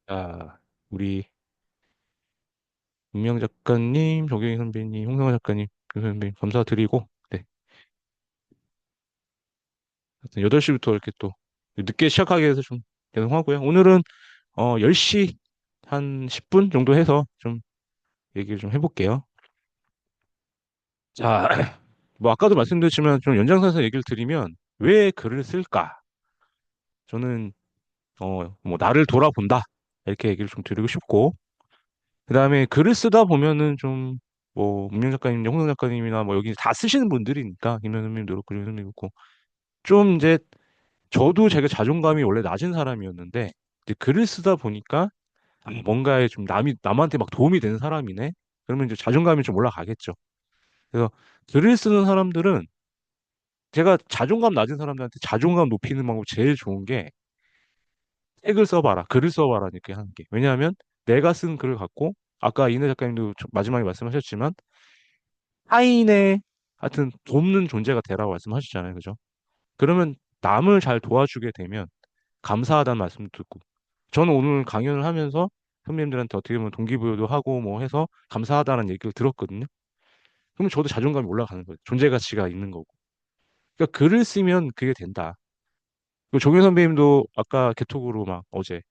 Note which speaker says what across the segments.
Speaker 1: 아, 우리 임명 작가님, 조경희 선배님, 홍성화 작가님, 김 선배님 감사드리고, 네. 하여튼 8시부터 이렇게 또 늦게 시작하게 해서 좀 죄송하고요. 오늘은 10시 한 10분 정도 해서 좀 얘기를 좀 해볼게요. 자, 뭐 아까도 말씀드렸지만 좀 연장선에서 얘기를 드리면 왜 글을 쓸까? 저는 뭐 나를 돌아본다. 이렇게 얘기를 좀 드리고 싶고, 그다음에 글을 쓰다 보면은 좀 뭐 문명 작가님, 홍성 작가님이나 뭐 여기 다 쓰시는 분들이니까 김현 선배님도 그렇고 김현 선배님도 그렇고 좀 이제 저도 제가 자존감이 원래 낮은 사람이었는데 이제 글을 쓰다 보니까 뭔가에 좀 남한테 막 도움이 되는 사람이네. 그러면 이제 자존감이 좀 올라가겠죠. 그래서 글을 쓰는 사람들은 제가 자존감 낮은 사람들한테 자존감 높이는 방법 제일 좋은 게 책을 써봐라, 글을 써봐라 이렇게 하는 게. 왜냐하면 내가 쓴 글을 갖고 아까 이내 작가님도 마지막에 말씀하셨지만 타인의 하여튼 돕는 존재가 되라고 말씀하셨잖아요. 그죠? 그러면 남을 잘 도와주게 되면 감사하다는 말씀도 듣고 저는 오늘 강연을 하면서 선배님들한테 어떻게 보면 동기부여도 하고 뭐 해서 감사하다는 얘기를 들었거든요. 그러면 저도 자존감이 올라가는 거예요. 존재 가치가 있는 거고. 그러니까 글을 쓰면 그게 된다. 그리고 종현 선배님도 아까 개톡으로 막 어제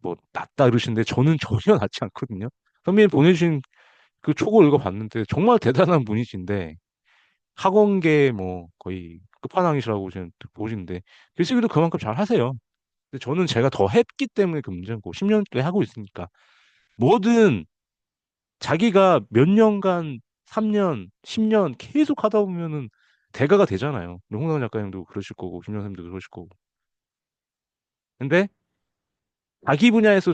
Speaker 1: 뭐 낫다 그러시는데 저는 전혀 낫지 않거든요. 선배님 보내주신 그 초고 읽어봤는데 정말 대단한 분이신데 학원계 뭐 거의 끝판왕이시라고 지금 보시는데 글쓰기도 그만큼 잘 하세요. 근데 저는 제가 더 했기 때문에 그 문제인 거고 10년 째 하고 있으니까 뭐든 자기가 몇 년간 3년, 10년 계속 하다 보면은 대가가 되잖아요. 홍당 작가님도 그러실 거고 김영 쌤도 그러실 거고. 근데 자기 분야에서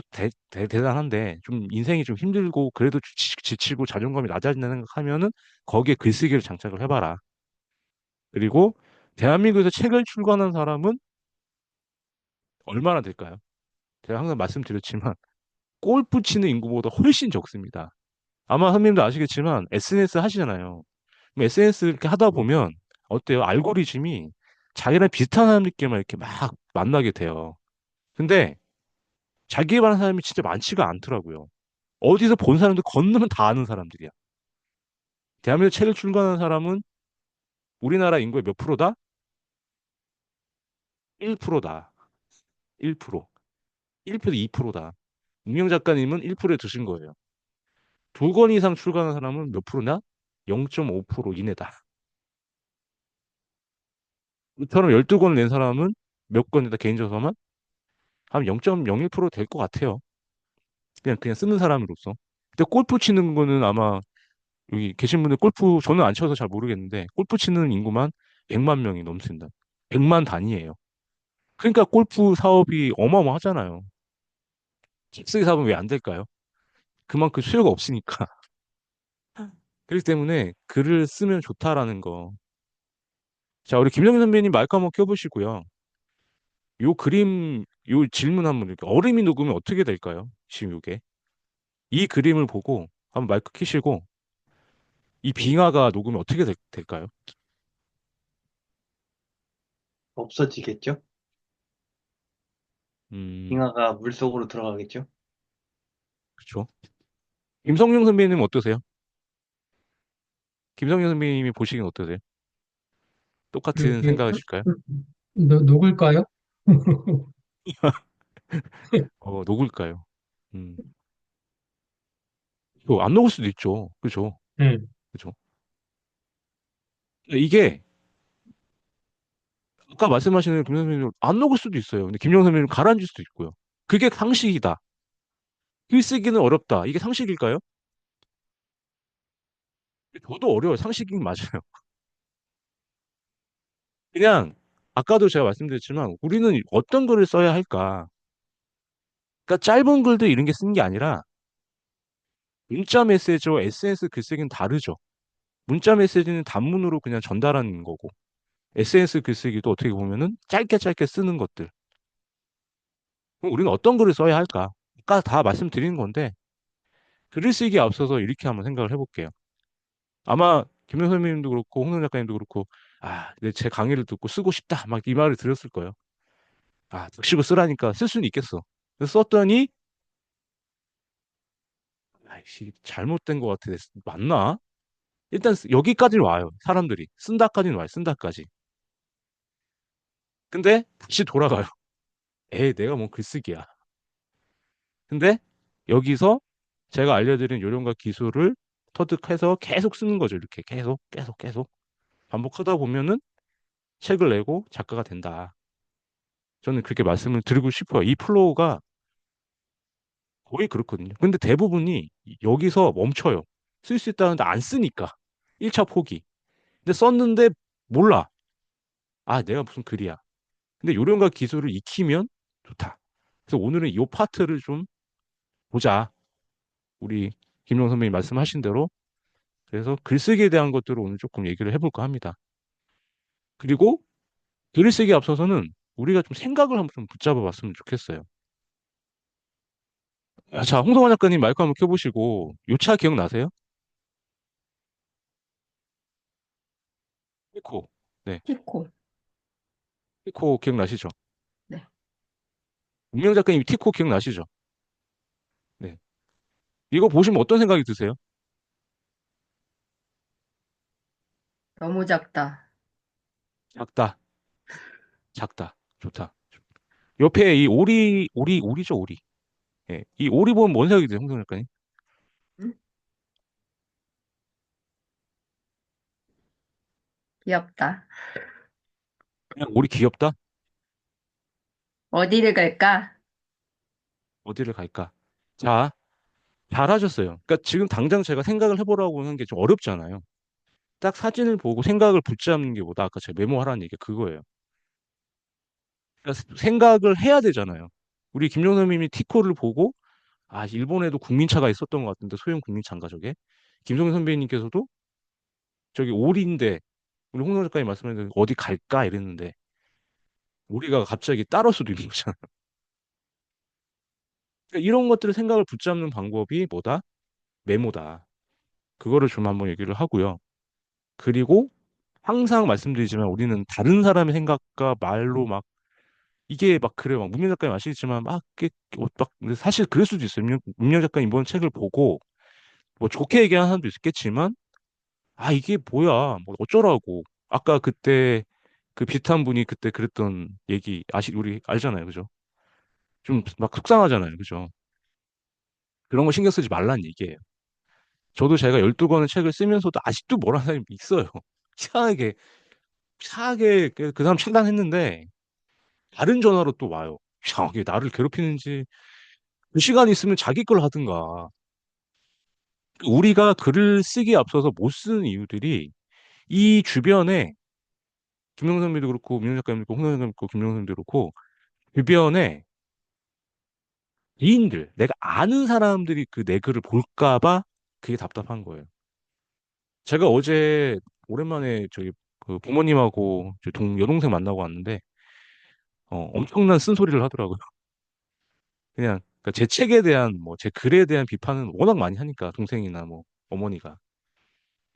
Speaker 1: 대단한데 좀 인생이 좀 힘들고 그래도 지치고 자존감이 낮아진다 생각하면은 거기에 글쓰기를 장착을 해봐라. 그리고 대한민국에서 책을 출간한 사람은 얼마나 될까요? 제가 항상 말씀드렸지만 골프 치는 인구보다 훨씬 적습니다. 아마 선생님도 아시겠지만 SNS 하시잖아요. SNS 이렇게 하다 보면 어때요? 알고리즘이 자기랑 비슷한 사람 느낌을 이렇게 막 만나게 돼요. 근데 자기에 관한 사람이 진짜 많지가 않더라고요. 어디서 본 사람들 건너면 다 아는 사람들이야. 대한민국 책을 출간한 사람은 우리나라 인구의 몇 프로다? 1%다. 1%. 1%, 2%다. 운명 작가님은 1%에 드신 거예요. 2권 이상 출간한 사람은 몇 프로냐? 0.5% 이내다. 이처럼 12권을 낸 사람은 몇 권이다 개인 저서만? 한 0.01%될 것 같아요. 그냥 쓰는 사람으로서. 근데 골프 치는 거는 아마 여기 계신 분들 골프 저는 안 쳐서 잘 모르겠는데 골프 치는 인구만 100만 명이 넘습니다. 100만 단위예요. 그러니까 골프 사업이 어마어마하잖아요. 깁스기 사업은 왜 안 될까요? 그만큼 수요가 없으니까. 그렇기 때문에 글을 쓰면 좋다라는 거. 자, 우리 김정희 선배님 마이크 한번 켜보시고요. 요 그림, 요 질문 한번 이렇게 얼음이 녹으면 어떻게 될까요? 지금 요게. 이 그림을 보고 한번 마이크 켜시고 이 빙하가 녹으면 어떻게 될까요?
Speaker 2: 없어지겠죠?
Speaker 1: 음,
Speaker 2: 빙하가 물속으로 들어가겠죠?
Speaker 1: 그렇죠. 김성용 선배님 어떠세요? 김성용 선배님이 보시기엔 어떠세요? 똑같은
Speaker 2: 이렇게
Speaker 1: 생각이실까요?
Speaker 2: 녹을까요?
Speaker 1: 녹을까요? 음, 안 녹을 수도 있죠. 그죠?
Speaker 2: 네.
Speaker 1: 그죠? 이게 아까 말씀하신 김 선배님 안 녹을 수도 있어요. 근데 김영 선배님 가라앉을 수도 있고요. 그게 상식이다. 글쓰기는 어렵다. 이게 상식일까요? 저도 어려워요. 상식이 맞아요. 그냥 아까도 제가 말씀드렸지만 우리는 어떤 글을 써야 할까? 그러니까 짧은 글도 이런 게 쓰는 게 아니라 문자 메시지와 SNS 글쓰기는 다르죠. 문자 메시지는 단문으로 그냥 전달하는 거고 SNS 글쓰기도 어떻게 보면은 짧게 짧게 쓰는 것들. 그럼 우리는 어떤 글을 써야 할까? 아까 다 말씀드린 건데 글을 쓰기에 앞서서 이렇게 한번 생각을 해볼게요. 아마 김영 선생님도 그렇고 홍명 작가님도 그렇고 제 강의를 듣고 쓰고 싶다 막 이 말을 들었을 거예요. 득식을 쓰라니까 쓸 수는 있겠어. 그래서 썼더니 씨, 잘못된 것 같아. 맞나? 일단 여기까지는 와요. 사람들이. 쓴다까지는 와요. 쓴다까지. 근데 다시 돌아가요. 에이, 내가 뭔 글쓰기야. 근데 여기서 제가 알려드린 요령과 기술을 터득해서 계속 쓰는 거죠. 이렇게 계속, 계속, 계속. 반복하다 보면은 책을 내고 작가가 된다. 저는 그렇게 말씀을 드리고 싶어요. 이 플로우가 거의 그렇거든요. 근데 대부분이 여기서 멈춰요. 쓸 수 있다는데 안 쓰니까. 1차 포기. 근데 썼는데 몰라. 아, 내가 무슨 글이야. 근데 요령과 기술을 익히면 좋다. 그래서 오늘은 이 파트를 좀 보자. 우리 김용 선배님 말씀하신 대로. 그래서 글쓰기에 대한 것들을 오늘 조금 얘기를 해볼까 합니다. 그리고 글쓰기에 앞서서는 우리가 좀 생각을 한번 좀 붙잡아 봤으면 좋겠어요. 아, 자, 홍성환 작가님 마이크 한번 켜보시고, 요 차 기억나세요? 티코. 네.
Speaker 3: 티코.
Speaker 1: 티코 기억나시죠?
Speaker 3: 네.
Speaker 1: 운명 작가님 티코 기억나시죠? 네. 이거 보시면 어떤 생각이 드세요?
Speaker 3: 너무 작다.
Speaker 1: 작다. 작다. 좋다. 옆에 이 오리죠, 오리. 예. 이 오리 보면 뭔 생각이 드세요, 홍성환 작가님?
Speaker 3: 응? 귀엽다.
Speaker 1: 그냥 오리 귀엽다?
Speaker 3: 어디를 갈까?
Speaker 1: 어디를 갈까? 자, 잘하셨어요. 그러니까 지금 당장 제가 생각을 해보라고 하는 게 좀 어렵잖아요. 딱 사진을 보고 생각을 붙잡는 게 뭐다. 아까 제가 메모하라는 얘기가 그거예요. 그러니까 생각을 해야 되잖아요. 우리 김종선님이 티코를 보고 아 일본에도 국민차가 있었던 것 같은데 소형 국민차인가 저게? 김종선 선배님께서도 저기 오리인데 우리 홍성 작가님 말씀하신 어디 갈까 이랬는데 우리가 갑자기 따를 수도 있는 거잖아요. 그러니까 이런 것들을 생각을 붙잡는 방법이 뭐다? 메모다. 그거를 좀 한번 얘기를 하고요. 그리고 항상 말씀드리지만 우리는 다른 사람의 생각과 말로 막 이게 막 그래요. 막 문명 작가님 아시겠지만 막, 막 근데 사실 그럴 수도 있어요. 문명 작가님 이번 책을 보고 뭐 좋게 얘기하는 사람도 있겠지만 아 이게 뭐야 뭐 어쩌라고 아까 그때 그 비슷한 분이 그때 그랬던 얘기 우리 알잖아요. 그죠? 좀 막 속상하잖아요. 그죠? 그런 거 신경 쓰지 말라는 얘기예요. 저도 제가 12권의 책을 쓰면서도 아직도 뭐라는 사람이 있어요. 이상하게 이상하게 그 사람 차단했는데 다른 전화로 또 와요. 이상하게 나를 괴롭히는지 그 시간 있으면 자기 걸 하든가. 우리가 글을 쓰기에 앞서서 못 쓰는 이유들이 이 주변에 김영선 선배도 그렇고 민현 작가님도 그렇고 홍선 작가님도 그렇고 김영선 선배도 그렇고 주변에 지인들 내가 아는 사람들이 그 내 글을 볼까 봐 그게 답답한 거예요. 제가 어제 오랜만에 저기 그 부모님하고 여동생 만나고 왔는데 엄청난 쓴소리를 하더라고요. 그냥 그러니까 제 책에 대한 뭐 제 글에 대한 비판은 워낙 많이 하니까 동생이나 뭐 어머니가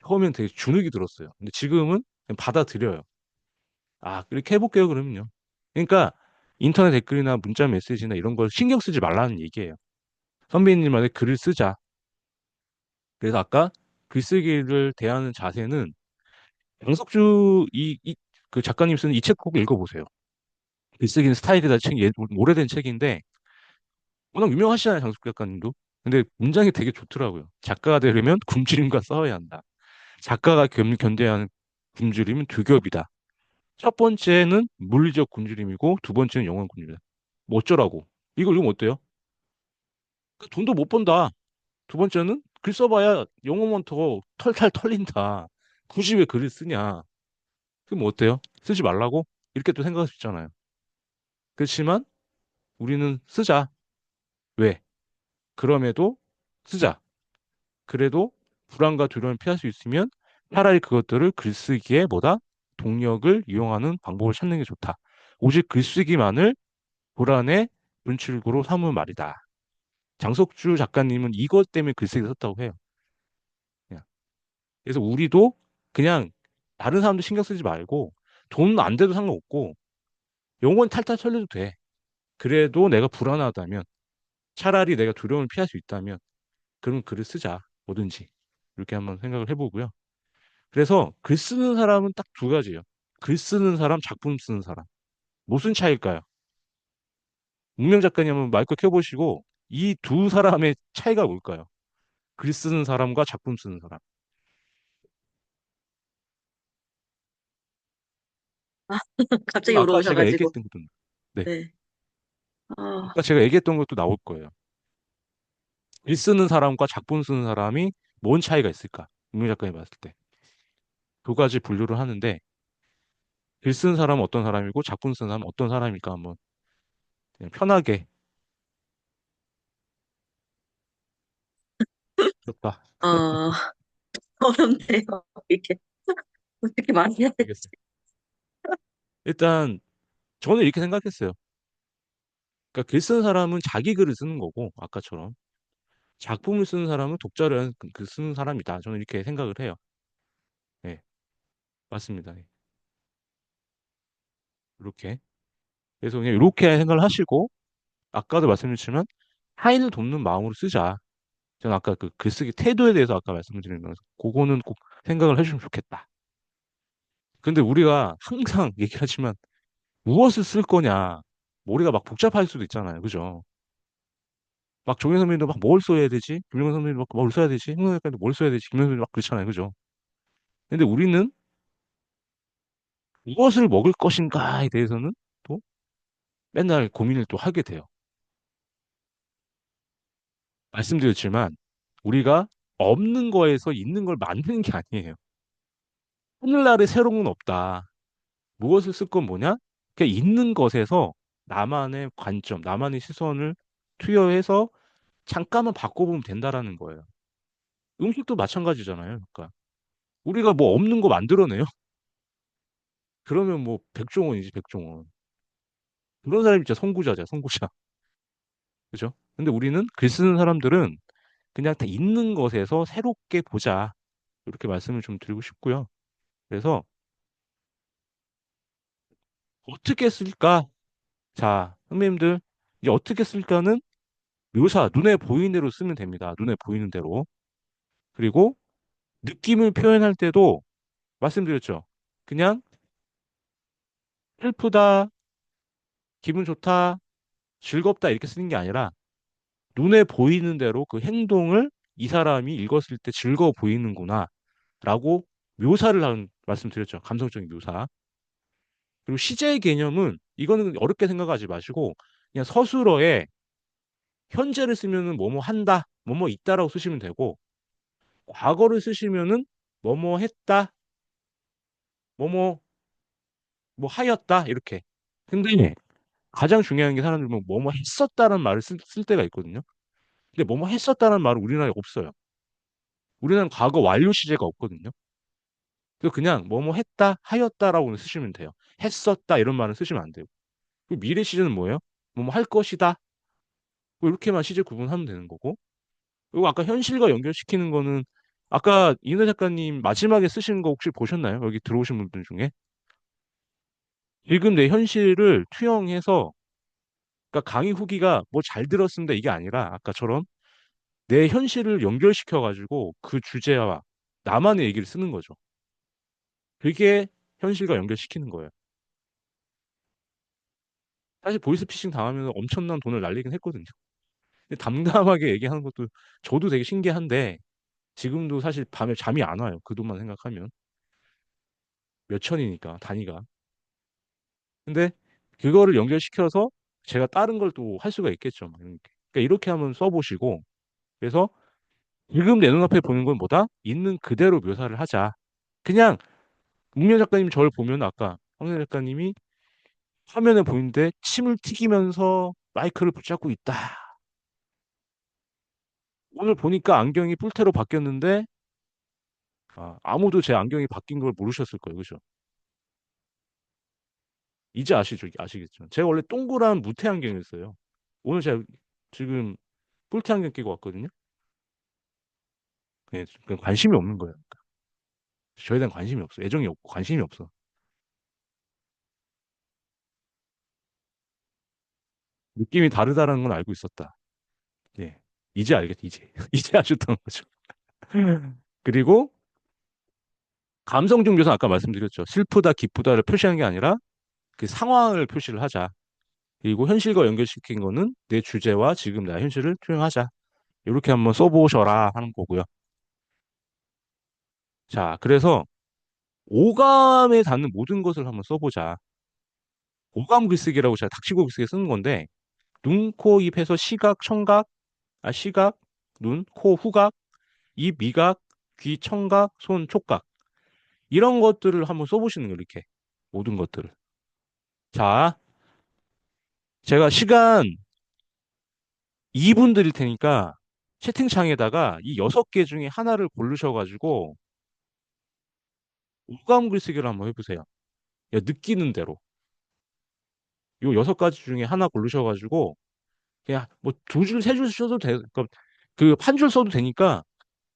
Speaker 1: 처음엔 되게 주눅이 들었어요. 근데 지금은 그냥 받아들여요. 아, 이렇게 해볼게요, 그러면요. 그러니까 인터넷 댓글이나 문자 메시지나 이런 걸 신경 쓰지 말라는 얘기예요. 선배님만의 글을 쓰자. 그래서 아까 글쓰기를 대하는 자세는 양석주 그 작가님 쓰는 이 책 꼭 읽어보세요. 글쓰기는 스타일이다 책, 오래된 책인데 워낙 유명하시잖아요, 장석주 작가님도. 근데 문장이 되게 좋더라고요. 작가가 되려면 굶주림과 싸워야 한다. 작가가 견뎌야 하는 굶주림은 두 겹이다. 첫 번째는 물리적 굶주림이고 두 번째는 영혼 굶주림. 뭐 어쩌라고? 이거 읽으면 어때요? 그 돈도 못 번다. 두 번째는 글 써봐야 영혼만 더 털탈 털린다. 굳이 왜 글을 쓰냐? 그럼 뭐 어때요? 쓰지 말라고? 이렇게 또 생각할 수 있잖아요. 그렇지만 우리는 쓰자. 왜? 그럼에도 쓰자. 그래도 불안과 두려움을 피할 수 있으면 차라리 그것들을 글쓰기에 뭐다? 동력을 이용하는 방법을 찾는 게 좋다. 오직 글쓰기만을 불안의 분출구로 삼은 말이다. 장석주 작가님은 이것 때문에 글쓰기를 썼다고 해요. 그냥. 그래서 우리도 그냥 다른 사람도 신경 쓰지 말고 돈 안 돼도 상관없고 영원 탈탈 털려도 돼. 그래도 내가 불안하다면 차라리 내가 두려움을 피할 수 있다면 그럼 글을 쓰자. 뭐든지. 이렇게 한번 생각을 해보고요. 그래서 글 쓰는 사람은 딱 두 가지예요. 글 쓰는 사람, 작품 쓰는 사람. 무슨 차이일까요? 문명 작가님 한번 마이크 켜보시고 이 두 사람의 차이가 뭘까요? 글 쓰는 사람과 작품 쓰는 사람.
Speaker 4: 아, 갑자기
Speaker 1: 이거 아까 제가
Speaker 4: 물어보셔가지고.
Speaker 1: 얘기했던 것도, 네.
Speaker 4: 네. 아,
Speaker 1: 아까 제가 얘기했던 것도 나올 거예요. 글 쓰는 사람과 작품 쓰는 사람이 뭔 차이가 있을까? 문명 작가님 봤을 때. 두 가지 분류를 하는데, 글 쓰는 사람은 어떤 사람이고, 작품 쓰는 사람은 어떤 사람일까? 한번 그냥 편하게. 좋다.
Speaker 4: 어, 어렵네요. 이게 어떻게 말해야 돼?
Speaker 1: 알겠어요. 일단, 저는 이렇게 생각했어요. 그러니까 글 쓰는 사람은 자기 글을 쓰는 거고, 아까처럼. 작품을 쓰는 사람은 독자를 위한 그 쓰는 사람이다. 저는 이렇게 생각을 해요. 네, 맞습니다. 네, 이렇게. 그래서 그냥 이렇게 생각을 하시고, 아까도 말씀드렸지만, 타인을 돕는 마음으로 쓰자. 저는 아까 그 글쓰기 태도에 대해서 아까 말씀드린 거라서, 그거는 꼭 생각을 해주시면 좋겠다. 근데 우리가 항상 얘기하지만, 무엇을 쓸 거냐. 머리가 막 복잡할 수도 있잖아요. 그죠? 막 종현 선배님도 막 뭘 써야 되지? 김영선 선배님도 막 뭘 써야 되지? 홍명대님도뭘 써야 되지? 김영선 선배님 막 그렇잖아요. 그죠? 근데 우리는 무엇을 먹을 것인가에 대해서는 또 맨날 고민을 또 하게 돼요. 말씀드렸지만 우리가 없는 거에서 있는 걸 만드는 게 아니에요. 오늘날에 새로운 건 없다. 무엇을 쓸 건 뭐냐? 그냥 있는 것에서 나만의 관점, 나만의 시선을 투여해서 잠깐만 바꿔보면 된다라는 거예요. 음식도 마찬가지잖아요. 그러니까 우리가 뭐 없는 거 만들어내요. 그러면 뭐 백종원이지 백종원. 그런 사람이 진짜 선구자죠, 선구자. 그죠? 근데 우리는 글 쓰는 사람들은 그냥 다 있는 것에서 새롭게 보자. 이렇게 말씀을 좀 드리고 싶고요. 그래서 어떻게 쓸까? 자, 선배님들, 이제 어떻게 쓸까는 묘사, 눈에 보이는 대로 쓰면 됩니다. 눈에 보이는 대로. 그리고 느낌을 표현할 때도 말씀드렸죠. 그냥 슬프다, 기분 좋다, 즐겁다 이렇게 쓰는 게 아니라 눈에 보이는 대로 그 행동을 이 사람이 읽었을 때 즐거워 보이는구나 라고 묘사를 하는 말씀드렸죠. 감성적인 묘사. 그리고 시제의 개념은 이거는 어렵게 생각하지 마시고 그냥 서술어에 현재를 쓰면은 뭐뭐 한다, 뭐뭐 있다라고 쓰시면 되고 과거를 쓰시면은 뭐뭐 했다, 뭐뭐 뭐 하였다 이렇게. 근데 가장 중요한 게 사람들이 뭐뭐 했었다는 말을 쓸 때가 있거든요. 근데 뭐뭐 했었다는 말은 우리나라에 없어요. 우리나라는 과거 완료 시제가 없거든요. 그래서 그냥 뭐뭐 했다, 하였다라고 쓰시면 돼요. 했었다 이런 말은 쓰시면 안 되고. 그리고 미래 시제는 뭐예요? 뭐뭐 할 것이다. 뭐 이렇게만 시제 구분하면 되는 거고. 그리고 아까 현실과 연결시키는 거는 아까 이은하 작가님 마지막에 쓰신 거 혹시 보셨나요? 여기 들어오신 분들 중에. 지금 내 현실을 투영해서 그러니까 강의 후기가 뭐 잘 들었습니다 이게 아니라 아까처럼 내 현실을 연결시켜 가지고 그 주제와 나만의 얘기를 쓰는 거죠. 그게 현실과 연결시키는 거예요. 사실 보이스피싱 당하면 엄청난 돈을 날리긴 했거든요. 근데 담담하게 얘기하는 것도 저도 되게 신기한데 지금도 사실 밤에 잠이 안 와요. 그 돈만 생각하면 몇 천이니까 단위가. 근데 그거를 연결시켜서 제가 다른 걸 또 할 수가 있겠죠. 막 이렇게. 그러니까 이렇게 한번 써보시고 그래서 지금 내 눈앞에 보는 건 뭐다? 있는 그대로 묘사를 하자. 그냥 문명 작가님 저를 보면 아까 황현 작가님이 화면에 보이는데 침을 튀기면서 마이크를 붙잡고 있다. 오늘 보니까 안경이 뿔테로 바뀌었는데 아무도 제 안경이 바뀐 걸 모르셨을 거예요. 그죠? 이제 아시죠? 아시겠죠? 제가 원래 동그란 무태 안경이었어요. 오늘 제가 지금 뿔테 안경 끼고 왔거든요. 그냥 관심이 없는 거예요. 저에 대한 관심이 없어. 애정이 없고 관심이 없어. 느낌이 다르다는 건 알고 있었다. 예. 이제 알겠지, 이제. 이제 아셨던 거죠. 그리고 감성적 묘사 아까 말씀드렸죠. 슬프다, 기쁘다를 표시하는 게 아니라 그 상황을 표시를 하자. 그리고 현실과 연결시킨 거는 내 주제와 지금 나 현실을 투영하자. 이렇게 한번 써보셔라 하는 거고요. 자, 그래서 오감에 닿는 모든 것을 한번 써보자. 오감 글쓰기라고 제가 닥치고 글쓰기 쓰는 건데, 눈, 코, 입 해서 시각, 청각, 시각, 눈, 코, 후각, 입, 미각, 귀, 청각, 손, 촉각. 이런 것들을 한번 써보시는 거예요, 이렇게. 모든 것들을. 자, 제가 시간 2분 드릴 테니까 채팅창에다가 이 6개 중에 하나를 고르셔가지고 오감 글쓰기를 한번 해보세요. 야, 느끼는 대로. 요 6가지 중에 하나 고르셔가지고 그냥 뭐 2줄, 3줄 써도 돼. 그러니까 그 한 줄 써도 되니까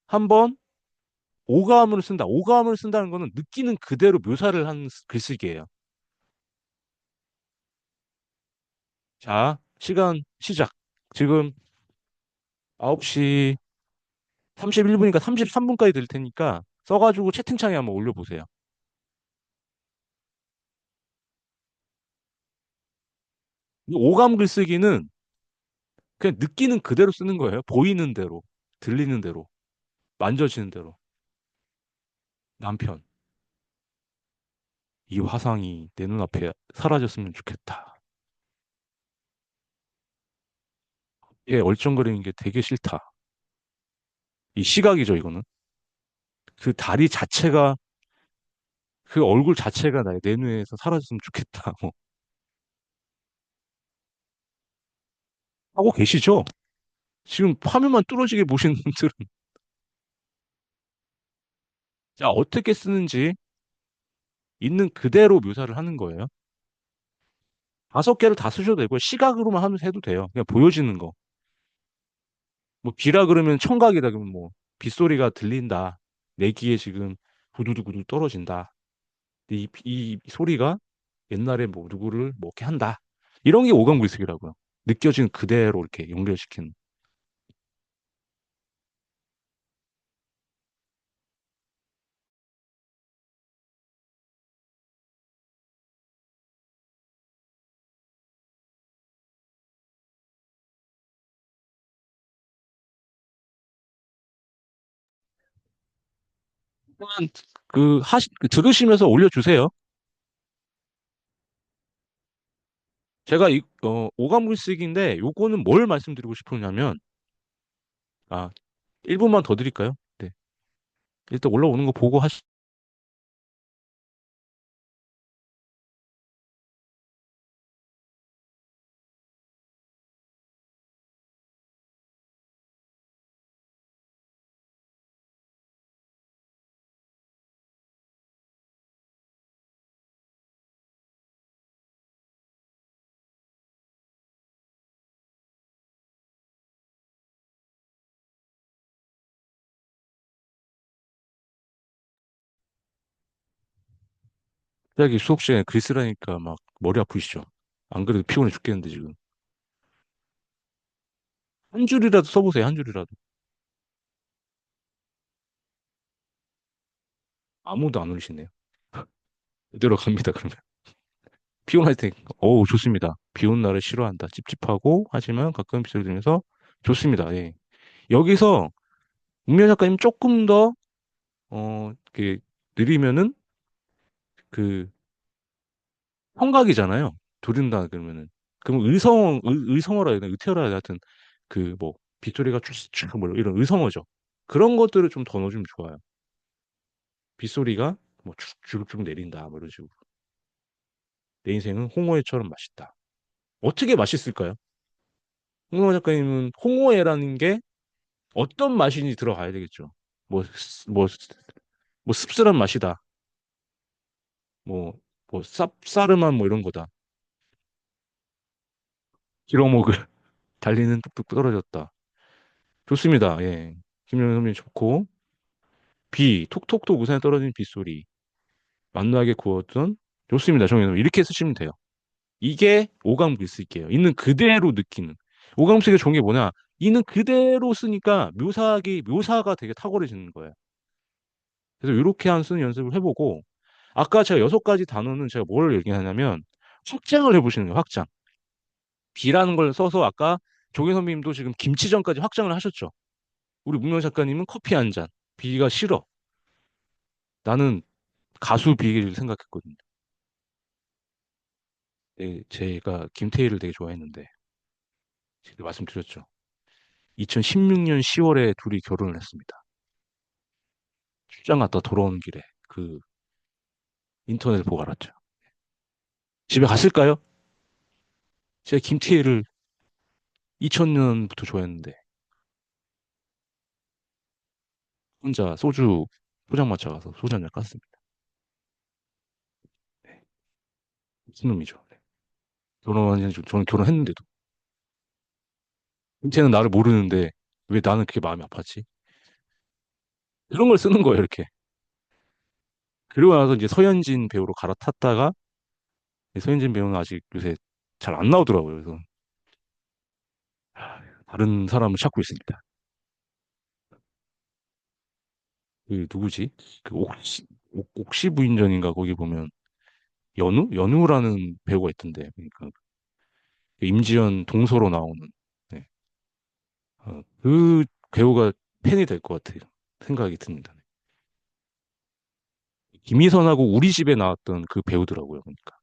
Speaker 1: 한번 오감으로 쓴다. 오감을 쓴다는 거는 느끼는 그대로 묘사를 한 글쓰기예요. 자, 시간 시작. 지금 9시 31분이니까 33분까지 될 테니까 써가지고 채팅창에 한번 올려보세요. 이 오감 글쓰기는 그냥 느끼는 그대로 쓰는 거예요. 보이는 대로, 들리는 대로, 만져지는 대로. 남편, 이 화상이 내 눈앞에 사라졌으면 좋겠다. 얘 얼쩡거리는 게 되게 싫다. 이 시각이죠, 이거는. 그 다리 자체가, 그 얼굴 자체가 나의 내 눈에서 사라졌으면 좋겠다. 뭐. 하고 계시죠? 지금 화면만 뚫어지게 보시는 분들은. 자, 어떻게 쓰는지 있는 그대로 묘사를 하는 거예요. 5개를 다 쓰셔도 되고, 시각으로만 하면서 해도 돼요. 그냥 보여지는 거. 뭐, 비라 그러면 청각이다. 그러면 뭐, 빗소리가 들린다. 내 귀에 지금 구두두구두 떨어진다. 이 소리가 옛날에 뭐, 누구를 뭐, 이렇게 한다. 이런 게 오감 글쓰기라고요. 느껴진 그대로 이렇게 연결시키는. 그만 들으시면서 올려주세요. 제가 오감 글쓰기인데 요거는 뭘 말씀드리고 싶으냐면, 아, 1분만 더 드릴까요? 네. 일단 올라오는 거 보고 갑자기 수업 시간에 글 쓰라니까 막 머리 아프시죠? 안 그래도 피곤해 죽겠는데 지금. 한 줄이라도 써보세요, 한 줄이라도. 아무도 안 올리시네요. 이대로 갑니다, 그러면. 피곤할 때, 어우, 좋습니다. 비 오는 날을 싫어한다. 찝찝하고, 하지만 가끔 에피소드 들으면서 좋습니다. 예. 여기서 문면 작가님 조금 더, 이렇게 느리면은 그 청각이잖아요. 두른다 그러면은. 그럼 의성어라 해야 되나? 의태어라 해야 되나? 하여튼 그 뭐, 빗소리가 쭉, 뭐 이런 의성어죠. 그런 것들을 좀 더 넣어주면 좋아요. 빗소리가 뭐 쭉쭉 내린다. 뭐 이런 식으로. 내 인생은 홍어회처럼 맛있다. 어떻게 맛있을까요? 홍어 작가님은 홍어회라는 게 어떤 맛이 들어가야 되겠죠. 뭐, 뭐, 뭐 씁쓸한 맛이다. 뭐, 뭐 쌉싸름한 뭐 이런 거다. 기러목을 달리는 뚝뚝 떨어졌다. 좋습니다. 예. 김영현 선배님 좋고. 비, 톡톡톡 우산에 떨어진 빗소리. 만나게 구웠던. 좋습니다. 정현 선배님. 이렇게 쓰시면 돼요. 이게 오감 글쓰기예요. 있는 그대로 느끼는. 오감 글쓰기가 좋은 게 뭐냐? 이는 그대로 쓰니까 묘사가 되게 탁월해지는 거예요. 그래서 이렇게 한 쓰는 연습을 해보고, 아까 제가 6가지 단어는 제가 뭘 얘기하냐면, 확장을 해보시는 거예요, 확장. 비라는 걸 써서 아까 조계 선배님도 지금 김치전까지 확장을 하셨죠. 우리 문명 작가님은 커피 한 잔. 비가 싫어. 나는 가수 비를 생각했거든요. 제가 김태희를 되게 좋아했는데, 제가 말씀드렸죠. 2016년 10월에 둘이 결혼을 했습니다. 출장 갔다 돌아오는 길에 그 인터넷을 보고 알았죠. 집에 갔을까요? 제가 김태희를 2000년부터 좋아했는데 혼자 소주 포장마차 가서 소주 한 잔 깠습니다. 네. 무슨 놈이죠. 네. 저는 결혼했는데도 김태희는 나를 모르는데 왜 나는 그게 마음이 아팠지? 그런 걸 쓰는 거예요, 이렇게. 그리고 나서 이제 서현진 배우로 갈아탔다가 서현진 배우는 아직 요새 잘 안 나오더라고요. 그래서 다른 사람을 찾고 있습니다. 그 누구지? 그 옥시 부인전인가 거기 보면 연우라는 배우가 있던데. 그러니까 그 임지연 동서로 나오는 네. 그 배우가 팬이 될 것 같아요. 생각이 듭니다. 김희선하고 우리 집에 나왔던 그 배우더라고요. 그러니까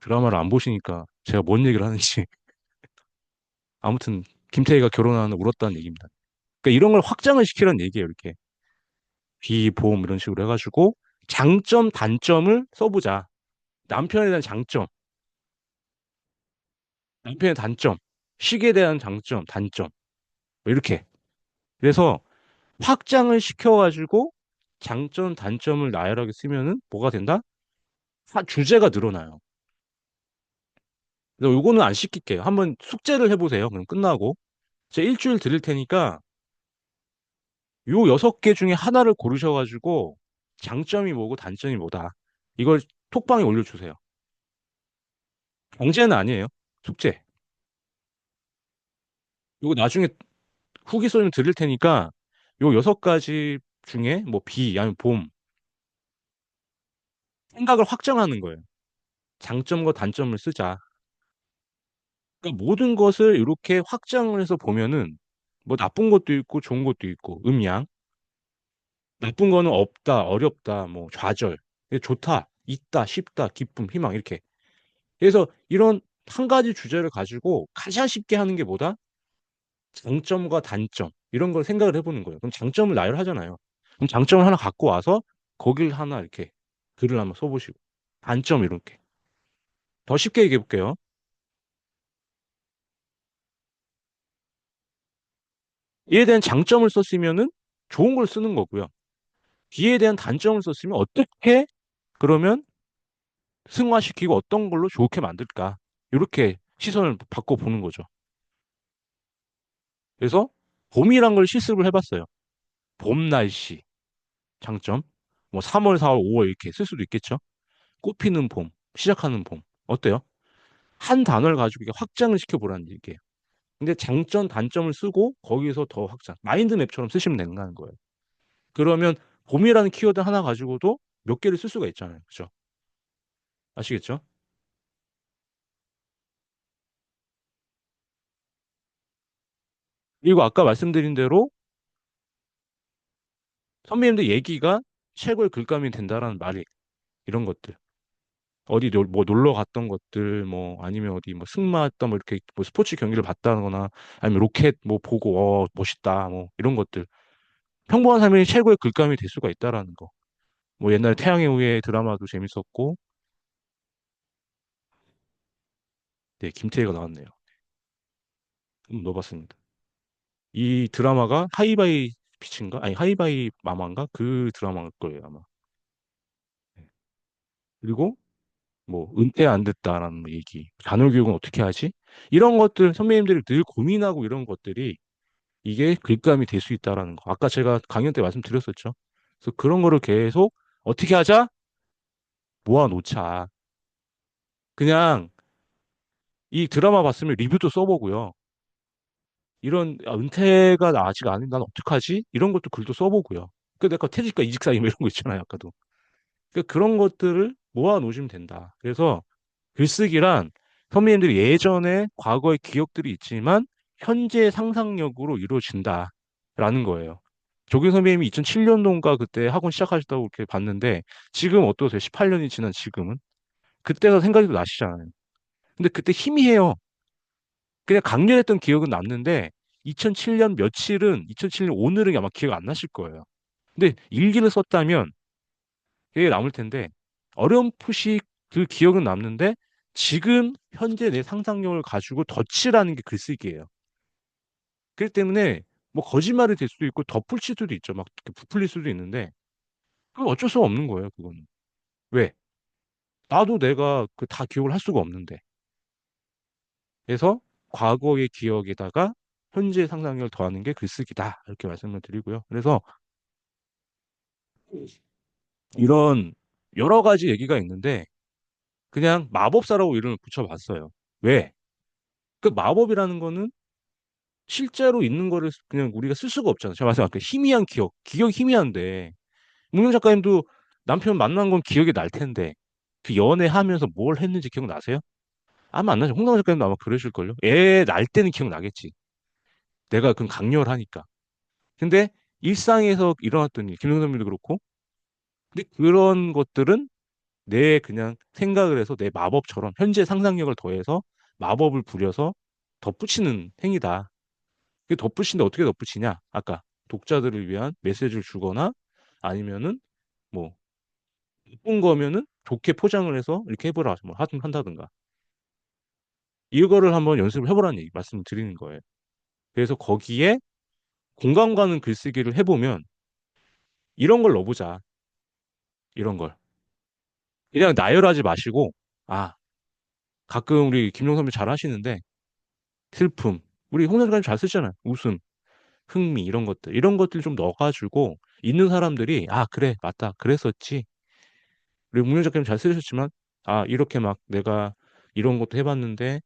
Speaker 1: 드라마를 안 보시니까 제가 뭔 얘기를 하는지 아무튼 김태희가 결혼하는 울었다는 얘기입니다. 그러니까 이런 걸 확장을 시키라는 얘기예요. 이렇게 비보험 이런 식으로 해가지고 장점 단점을 써보자. 남편에 대한 장점, 남편의 단점, 식에 대한 장점, 단점 뭐 이렇게. 그래서 확장을 시켜가지고 장점, 단점을 나열하게 쓰면은 뭐가 된다? 주제가 늘어나요. 그래서 요거는 안 시킬게요. 한번 숙제를 해보세요. 그럼 끝나고. 제가 일주일 드릴 테니까 요 6개 중에 하나를 고르셔가지고 장점이 뭐고 단점이 뭐다. 이걸 톡방에 올려주세요. 경제는 아니에요. 숙제. 요거 나중에 후기 쏘면 드릴 테니까 요 6가지 중에 뭐 비, 아니면 봄, 생각을 확장하는 거예요. 장점과 단점을 쓰자. 그러니까 모든 것을 이렇게 확장을 해서 보면은 뭐 나쁜 것도 있고 좋은 것도 있고 음양. 나쁜 거는 없다, 어렵다, 뭐 좌절. 좋다, 있다, 쉽다, 기쁨, 희망 이렇게. 그래서 이런 한 가지 주제를 가지고 가장 쉽게 하는 게 뭐다? 장점과 단점 이런 걸 생각을 해보는 거예요. 그럼 장점을 나열하잖아요. 그럼 장점을 하나 갖고 와서 거길 하나 이렇게 글을 한번 써보시고 단점 이렇게 더 쉽게 얘기해 볼게요. 이에 대한 장점을 썼으면은 좋은 걸 쓰는 거고요. B에 대한 단점을 썼으면 어떻게 그러면 승화시키고 어떤 걸로 좋게 만들까? 이렇게 시선을 바꿔 보는 거죠. 그래서 봄이란 걸 실습을 해봤어요. 봄 날씨 장점 뭐 3월, 4월, 5월 이렇게 쓸 수도 있겠죠. 꽃피는 봄, 시작하는 봄 어때요? 한 단어를 가지고 이렇게 확장을 시켜보라는 얘기예요. 근데 장점, 단점을 쓰고 거기서 더 확장, 마인드맵처럼 쓰시면 되는 거예요. 그러면 봄이라는 키워드 하나 가지고도 몇 개를 쓸 수가 있잖아요. 그죠? 아시겠죠? 그리고 아까 말씀드린 대로 선배님들 얘기가 최고의 글감이 된다라는 말이 이런 것들. 어디 뭐 놀러 갔던 것들, 뭐 아니면 어디 뭐 승마했다 뭐 이렇게 뭐 스포츠 경기를 봤다거나 아니면 로켓 뭐 보고 멋있다 뭐 이런 것들. 평범한 삶이 최고의 글감이 될 수가 있다라는 거. 뭐 옛날에 태양의 후예 드라마도 재밌었고, 네, 김태희가 나왔네요. 넣어봤습니다. 이 드라마가 하이바이 피치인가? 아니 하이바이 마마인가? 그 드라마일 거예요 아마. 네. 그리고 뭐 은퇴 안 됐다라는 뭐 얘기, 자녀 교육은 어떻게 하지? 이런 것들 선배님들이 늘 고민하고 이런 것들이 이게 글감이 될 수 있다라는 거. 아까 제가 강연 때 말씀드렸었죠. 그래서 그런 거를 계속 어떻게 하자? 모아놓자. 그냥 이 드라마 봤으면 리뷰도 써보고요. 이런 은퇴가 아직 아닌 난 어떡하지? 이런 것도 글도 써보고요. 그 내가 퇴직과 이직 사이 뭐 이런 거 있잖아요. 아까도. 그러니까 그런 것들을 모아 놓으시면 된다. 그래서 글쓰기란 선배님들이 예전에 과거의 기억들이 있지만 현재 상상력으로 이루어진다라는 거예요. 조규 선배님이 2007년도인가 그때 학원 시작하셨다고 이렇게 봤는데 지금 어떠세요? 18년이 지난 지금은? 그때가 생각이 또 나시잖아요. 근데 그때 희미해요. 그냥 강렬했던 기억은 남는데 2007년 며칠은 2007년 오늘은 아마 기억 안 나실 거예요. 근데 일기를 썼다면 그게 남을 텐데 어렴풋이 그 기억은 남는데 지금 현재 내 상상력을 가지고 덧칠하는 게 글쓰기예요. 그렇기 때문에 뭐 거짓말이 될 수도 있고 덧붙일 수도 있죠. 막 이렇게 부풀릴 수도 있는데 그건 어쩔 수가 없는 거예요. 그거는. 왜? 나도 내가 그 다 기억을 할 수가 없는데. 그래서 과거의 기억에다가 현재 상상력을 더하는 게 글쓰기다. 이렇게 말씀을 드리고요. 그래서 이런 여러 가지 얘기가 있는데 그냥 마법사라고 이름을 붙여봤어요. 왜? 그 마법이라는 거는 실제로 있는 거를 그냥 우리가 쓸 수가 없잖아요. 제가 말씀드린 그 희미한 기억, 기억이 희미한데 문경 작가님도 남편 만난 건 기억이 날 텐데 그 연애하면서 뭘 했는지 기억나세요? 아마 안 나죠. 홍당 작가님도 아마 그러실걸요. 애 날 때는 기억나겠지. 내가 그건 강렬하니까. 근데 일상에서 일어났던 일, 김영삼 님도 그렇고 근데 그런 것들은 내 그냥 생각을 해서 내 마법처럼 현재 상상력을 더해서 마법을 부려서 덧붙이는 행위다. 그 덧붙이는데 어떻게 덧붙이냐? 아까 독자들을 위한 메시지를 주거나 아니면은 뭐 예쁜 거면은 좋게 포장을 해서 이렇게 해보라 뭐 한다든가 이거를 한번 연습을 해보라는 얘기 말씀을 드리는 거예요. 그래서 거기에 공감 가는 글쓰기를 해보면 이런 걸 넣어보자. 이런 걸 그냥 나열하지 마시고 아 가끔 우리 김용 선배 잘 하시는데 슬픔 우리 홍대 작가님 잘 쓰잖아요. 웃음 흥미 이런 것들 좀 넣어가지고 있는 사람들이 아 그래 맞다 그랬었지 우리 문현 작가님 잘 쓰셨지만 아 이렇게 막 내가 이런 것도 해봤는데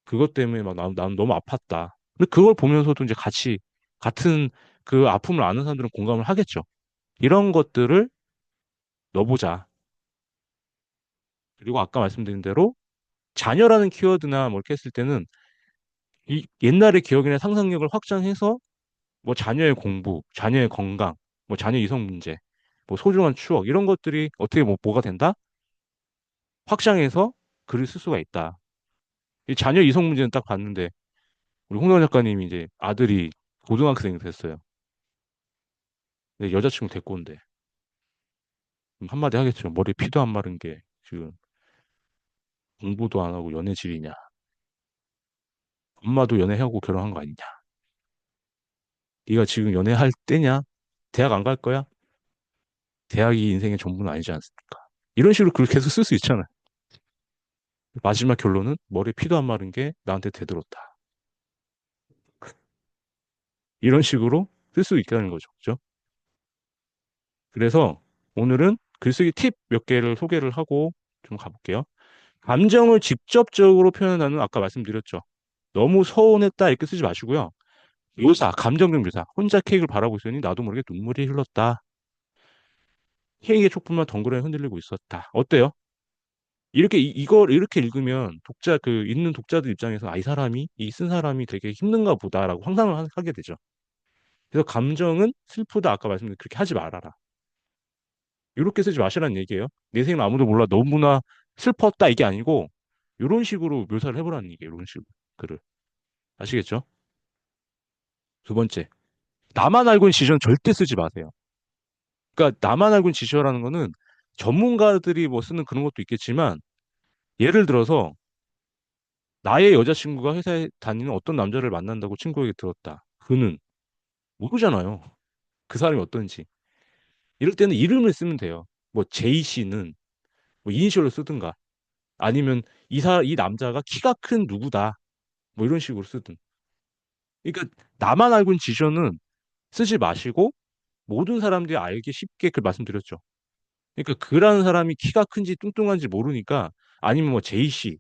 Speaker 1: 그것 때문에 막 난 너무 아팠다 근데 그걸 보면서도 이제 같이 같은 그 아픔을 아는 사람들은 공감을 하겠죠 이런 것들을 넣어보자 그리고 아까 말씀드린 대로 자녀라는 키워드나 뭐 이렇게 했을 때는 이 옛날의 기억이나 상상력을 확장해서 뭐 자녀의 공부, 자녀의 건강, 뭐 자녀 이성 문제, 뭐 소중한 추억 이런 것들이 어떻게 뭐가 된다? 확장해서 글을 쓸 수가 있다. 이 자녀 이성 문제는 딱 봤는데 우리 홍정 작가님이 이제 아들이 고등학생이 됐어요. 근데 여자친구 데리고 온대. 그럼 한마디 하겠죠. 머리에 피도 안 마른 게 지금 공부도 안 하고 연애질이냐. 엄마도 연애하고 결혼한 거 아니냐. 네가 지금 연애할 때냐? 대학 안 갈 거야? 대학이 인생의 전부는 아니지 않습니까? 이런 식으로 글 계속 쓸 수 있잖아요. 마지막 결론은 머리에 피도 안 마른 게 나한테 되들었다. 이런 식으로 쓸 수 있다는 거죠. 그죠? 그래서 오늘은 글쓰기 팁 몇 개를 소개를 하고 좀 가볼게요. 감정을 직접적으로 표현하는 아까 말씀드렸죠. 너무 서운했다 이렇게 쓰지 마시고요. 묘사, 감정적 묘사. 혼자 케이크를 바라보고 있으니 나도 모르게 눈물이 흘렀다. 케이크의 촉불만 덩그러니 흔들리고 있었다. 어때요? 이렇게 이걸 이렇게 읽으면 독자 그 읽는 독자들 입장에서 아, 이 사람이 이 쓴 사람이 되게 힘든가 보다라고 상상을 하게 되죠. 그래서 감정은 슬프다 아까 말씀드린 그렇게 하지 말아라. 이렇게 쓰지 마시라는 얘기예요. 내 생은 아무도 몰라 너무나 슬펐다 이게 아니고 이런 식으로 묘사를 해보라는 얘기예요. 이런 식으로 글을 아시겠죠? 두 번째, 나만 알고 있는 지시는 절대 쓰지 마세요. 그러니까 나만 알고 있는 지시라는 거는 전문가들이 뭐 쓰는 그런 것도 있겠지만 예를 들어서 나의 여자친구가 회사에 다니는 어떤 남자를 만난다고 친구에게 들었다. 그는 모르잖아요. 그 사람이 어떤지. 이럴 때는 이름을 쓰면 돼요. 뭐 제이 씨는 뭐 이니셜로 쓰든가 아니면 이 남자가 키가 큰 누구다. 뭐 이런 식으로 쓰든. 그러니까 나만 알고 있는 지셔는 쓰지 마시고 모든 사람들이 알기 쉽게 그 말씀드렸죠. 그러니까 그라는 사람이 키가 큰지 뚱뚱한지 모르니까 아니면 뭐 제이 씨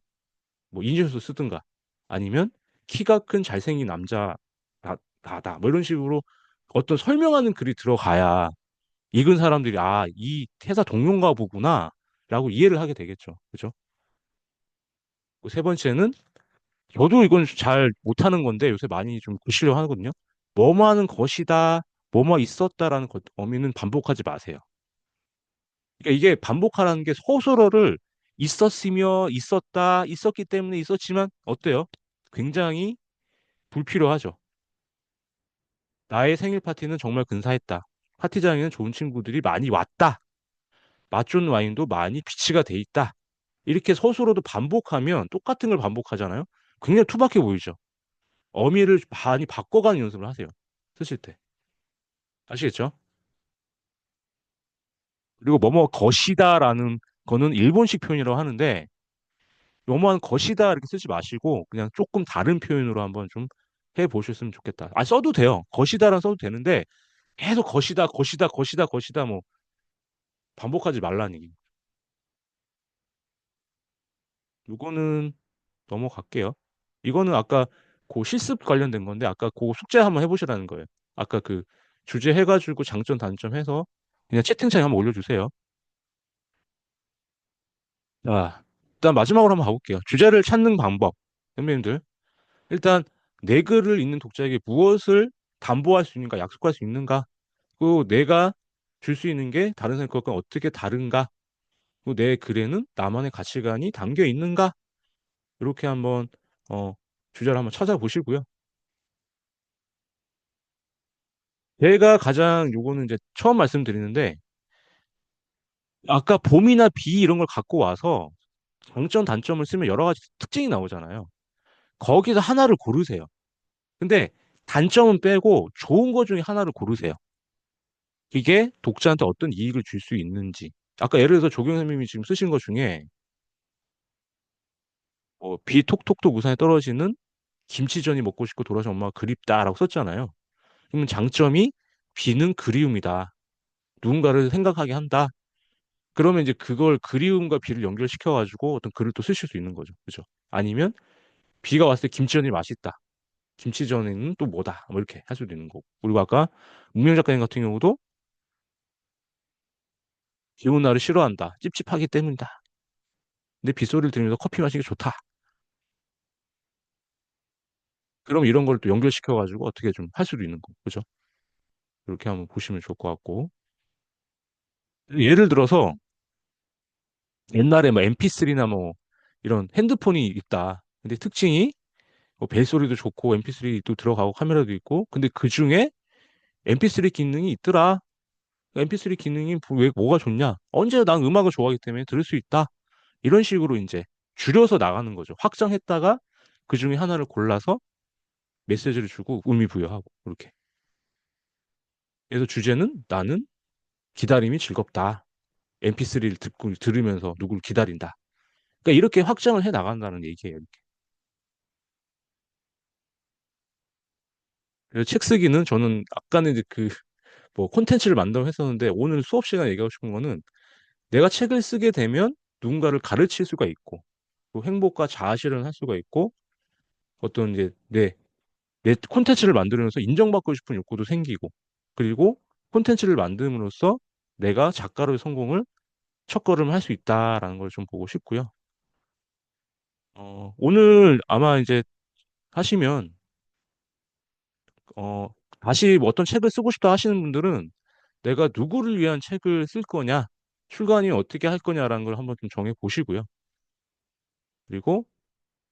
Speaker 1: 뭐 이니셜로 쓰든가 아니면 키가 큰 잘생긴 남자 나다. 뭐 이런 식으로 어떤 설명하는 글이 들어가야 읽은 사람들이 아, 이 회사 동료인가 보구나 라고 이해를 하게 되겠죠. 그죠? 세 번째는 저도 이건 잘 못하는 건데 요새 많이 좀 고치려고 하거든요. 뭐뭐 하는 것이다, 뭐뭐 있었다라는 어미는 반복하지 마세요. 그러니까 이게 반복하라는 게 소설어를 있었으며 있었다, 있었기 때문에 있었지만 어때요? 굉장히 불필요하죠. 나의 생일 파티는 정말 근사했다. 파티장에는 좋은 친구들이 많이 왔다. 맛 좋은 와인도 많이 비치가 돼 있다. 이렇게 서술어도 반복하면 똑같은 걸 반복하잖아요. 굉장히 투박해 보이죠. 어미를 많이 바꿔가는 연습을 하세요. 쓰실 때. 아시겠죠? 그리고 뭐뭐 것이다라는 거는 일본식 표현이라고 하는데 뭐뭐한 것이다 이렇게 쓰지 마시고 그냥 조금 다른 표현으로 한번 좀 해보셨으면 좋겠다. 아, 써도 돼요. 것이다란 써도 되는데 계속 것이다, 것이다, 것이다, 것이다 뭐 반복하지 말라는 얘기. 이거는 넘어갈게요. 이거는 아까 그 실습 관련된 건데 아까 그 숙제 한번 해보시라는 거예요. 아까 그 주제 해가지고 장점 단점 해서 그냥 채팅창에 한번 올려주세요. 자, 일단 마지막으로 한번 가볼게요. 주제를 찾는 방법. 선배님들, 일단 내 글을 읽는 독자에게 무엇을 담보할 수 있는가, 약속할 수 있는가, 그리고 내가 줄 수 있는 게 다른 사람 것과 어떻게 다른가, 그리고 내 글에는 나만의 가치관이 담겨 있는가, 이렇게 한번 어, 주제를 한번 찾아보시고요. 제가 가장 요거는 이제 처음 말씀드리는데 아까 봄이나 비 이런 걸 갖고 와서 장점, 단점을 쓰면 여러 가지 특징이 나오잖아요. 거기서 하나를 고르세요. 근데 단점은 빼고 좋은 거 중에 하나를 고르세요. 이게 독자한테 어떤 이익을 줄 수 있는지. 아까 예를 들어서 조경 선생님이 지금 쓰신 것 중에 비 톡톡톡 우산에 떨어지는 김치전이 먹고 싶고 돌아오신 엄마가 그립다라고 썼잖아요. 그러면 장점이 비는 그리움이다. 누군가를 생각하게 한다. 그러면 이제 그걸 그리움과 비를 연결시켜가지고 어떤 글을 또 쓰실 수 있는 거죠. 그죠? 아니면 비가 왔을 때 김치전이 맛있다. 김치전에는 또 뭐다. 뭐 이렇게 할 수도 있는 거고. 그리고 아까 문명 작가님 같은 경우도 비 오는 날을 싫어한다. 찝찝하기 때문이다. 근데 빗소리를 들으면서 커피 마시기 좋다. 그럼 이런 걸 또 연결시켜가지고 어떻게 좀 할 수도 있는 거고. 그죠? 이렇게 한번 보시면 좋을 것 같고. 예를 들어서 옛날에 뭐 MP3나 뭐 이런 핸드폰이 있다. 근데 특징이 뭐 벨소리도 좋고 MP3도 들어가고 카메라도 있고 근데 그 중에 MP3 기능이 있더라. MP3 기능이 왜 뭐가 좋냐? 언제 난 음악을 좋아하기 때문에 들을 수 있다. 이런 식으로 이제 줄여서 나가는 거죠. 확장했다가 그 중에 하나를 골라서 메시지를 주고 의미 부여하고 이렇게. 그래서 주제는 나는 기다림이 즐겁다. MP3를 듣고 들으면서 누구를 기다린다. 그러니까 이렇게 확장을 해 나간다는 얘기예요. 이렇게. 그래서 책 쓰기는 저는 아까는 이제 그 뭐 콘텐츠를 만들어 했었는데 오늘 수업 시간에 얘기하고 싶은 거는 내가 책을 쓰게 되면 누군가를 가르칠 수가 있고 또 행복과 자아 실현을 할 수가 있고 어떤 이제 내 콘텐츠를 만들면서 인정받고 싶은 욕구도 생기고 그리고 콘텐츠를 만듦으로써 내가 작가로의 성공을 첫걸음 할 수 있다라는 걸 좀 보고 싶고요. 오늘 아마 이제 하시면 어, 다시 뭐 어떤 책을 쓰고 싶다 하시는 분들은 내가 누구를 위한 책을 쓸 거냐, 출간이 어떻게 할 거냐라는 걸 한번 좀 정해 보시고요. 그리고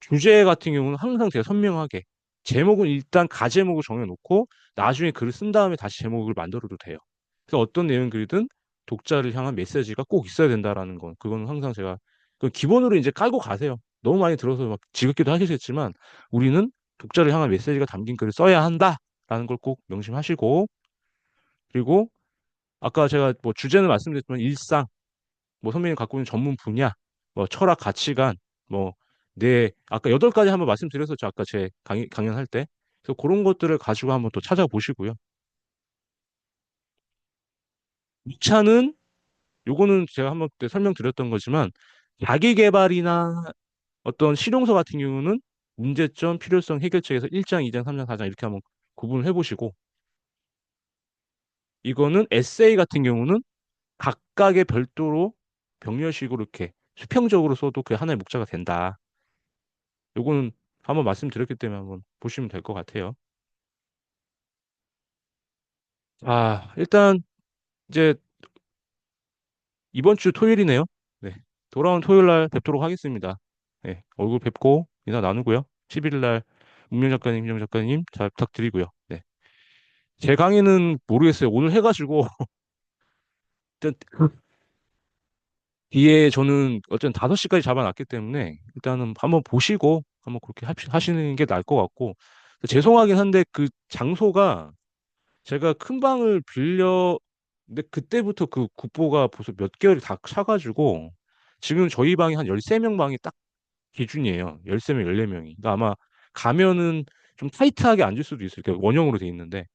Speaker 1: 주제 같은 경우는 항상 제가 선명하게 제목은 일단 가제목을 정해놓고 나중에 글을 쓴 다음에 다시 제목을 만들어도 돼요. 그래서 어떤 내용 글이든 독자를 향한 메시지가 꼭 있어야 된다라는 건 그거는 항상 제가 그 기본으로 이제 깔고 가세요. 너무 많이 들어서 막 지겹기도 하시겠지만 우리는 독자를 향한 메시지가 담긴 글을 써야 한다라는 걸 꼭 명심하시고 그리고 아까 제가 뭐 주제는 말씀드렸지만 일상 뭐 선배님 갖고 있는 전문 분야, 뭐 철학, 가치관, 뭐 내 아까 8가지 한번 말씀드렸었죠. 아까 제 강연할 때. 그래서 그런 것들을 가지고 한번 또 찾아보시고요. 2차는 요거는 제가 한번 그때 설명드렸던 거지만 자기 개발이나 어떤 실용서 같은 경우는 문제점, 필요성, 해결책에서 1장, 2장, 3장, 4장 이렇게 한번 구분을 해보시고, 이거는 에세이 같은 경우는 각각의 별도로 병렬식으로 이렇게 수평적으로 써도 그 하나의 목차가 된다. 요거는 한번 말씀드렸기 때문에 한번 보시면 될 것 같아요. 일단 이제 이번 주 토요일이네요. 네. 돌아온 토요일 날 뵙도록 하겠습니다. 네. 얼굴 뵙고 인사 나누고요. 11일 날 문명 작가님, 김정 작가님 잘 부탁드리고요. 네. 제 강의는 모르겠어요. 오늘 해가지고 일단 뒤에 저는 어쨌든 5시까지 잡아놨기 때문에 일단은 한번 보시고 한번 그렇게 하시는 게 나을 것 같고, 죄송하긴 한데 그 장소가 제가 큰 방을 근데 그때부터 그 국보가 벌써 몇 개월이 다 차가지고 지금 저희 방이 한 13명 방이 딱 기준이에요. 13명, 14명이. 그러니까 아마 가면은 좀 타이트하게 앉을 수도 있어요. 이렇게 원형으로 돼 있는데.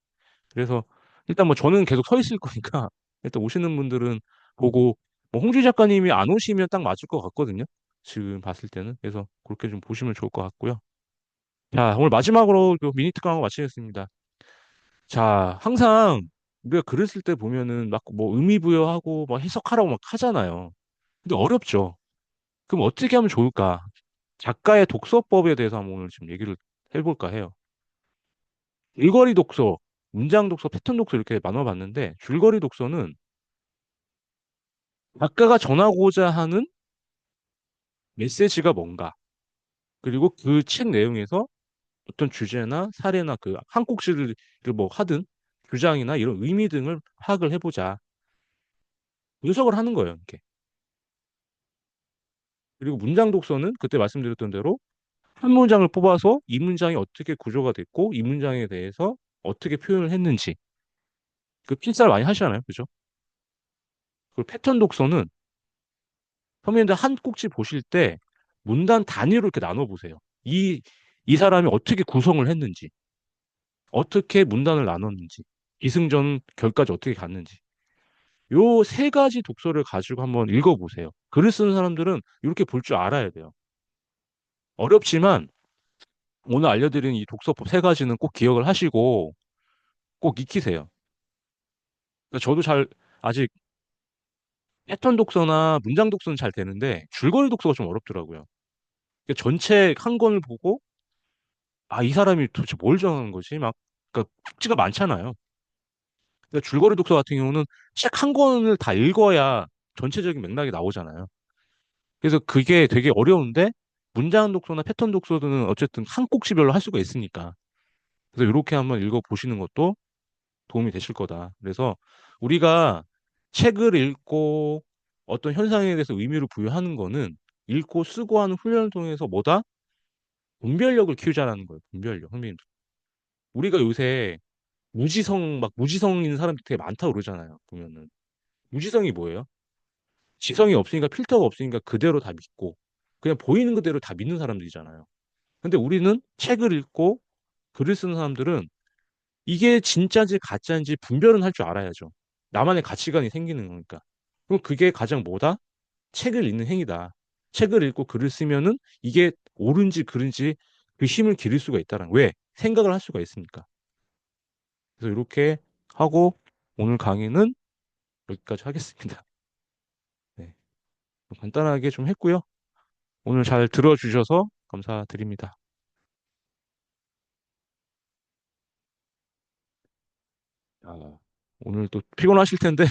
Speaker 1: 그래서 일단 뭐 저는 계속 서 있을 거니까 일단 오시는 분들은 보고, 뭐 홍주 작가님이 안 오시면 딱 맞을 것 같거든요. 지금 봤을 때는. 그래서 그렇게 좀 보시면 좋을 것 같고요. 자, 오늘 마지막으로 그 미니 특강하고 마치겠습니다. 자, 항상 우리가 글을 쓸 때 보면은 막 뭐 의미 부여하고 막 해석하라고 막 하잖아요. 근데 어렵죠. 그럼 어떻게 하면 좋을까? 작가의 독서법에 대해서 한번 오늘 좀 얘기를 해볼까 해요. 줄거리 독서, 문장 독서, 패턴 독서 이렇게 나눠봤는데, 줄거리 독서는 작가가 전하고자 하는 메시지가 뭔가, 그리고 그 책 내용에서 어떤 주제나 사례나 그 한 꼭지를 뭐 하든 주장이나 이런 의미 등을 파악을 해보자. 분석을 하는 거예요, 이렇게. 그리고 문장 독서는 그때 말씀드렸던 대로 한 문장을 뽑아서 이 문장이 어떻게 구조가 됐고 이 문장에 대해서 어떻게 표현을 했는지, 그 필사를 많이 하시잖아요, 그죠? 그리고 패턴 독서는 선생님들 한 꼭지 보실 때 문단 단위로 이렇게 나눠 보세요. 이 사람이 어떻게 구성을 했는지, 어떻게 문단을 나눴는지, 기승전 결까지 어떻게 갔는지. 요 세 가지 독서를 가지고 한번 읽어보세요. 글을 쓰는 사람들은 이렇게 볼 줄 알아야 돼요. 어렵지만 오늘 알려드린 이 독서법 세 가지는 꼭 기억을 하시고 꼭 익히세요. 그러니까 저도 아직 패턴 독서나 문장 독서는 잘 되는데 줄거리 독서가 좀 어렵더라고요. 그러니까 전체 한 권을 보고 이 사람이 도대체 뭘 정한 거지? 막, 그러니까 축지가 많잖아요. 그러니까 줄거리 독서 같은 경우는 책 한 권을 다 읽어야 전체적인 맥락이 나오잖아요. 그래서 그게 되게 어려운데 문장 독서나 패턴 독서는 어쨌든 한 꼭지별로 할 수가 있으니까. 그래서 이렇게 한번 읽어 보시는 것도 도움이 되실 거다. 그래서 우리가 책을 읽고 어떤 현상에 대해서 의미를 부여하는 거는 읽고 쓰고 하는 훈련을 통해서 뭐다? 분별력을 키우자라는 거예요. 분별력. 선생님. 우리가 요새 무지성인 사람들이 되게 많다고 그러잖아요. 보면은. 무지성이 뭐예요? 지성이 없으니까 필터가 없으니까 그대로 다 믿고 그냥 보이는 그대로 다 믿는 사람들이잖아요. 근데 우리는 책을 읽고 글을 쓰는 사람들은 이게 진짜인지 가짜인지 분별은 할 줄 알아야죠. 나만의 가치관이 생기는 거니까. 그럼 그게 가장 뭐다? 책을 읽는 행위다. 책을 읽고 글을 쓰면은 이게 옳은지 그른지 그 힘을 기를 수가 있다는. 왜? 생각을 할 수가 있으니까. 그래서 이렇게 하고 오늘 강의는 여기까지 하겠습니다. 네. 간단하게 좀 했고요. 오늘 잘 들어주셔서 감사드립니다. 오늘 또 피곤하실 텐데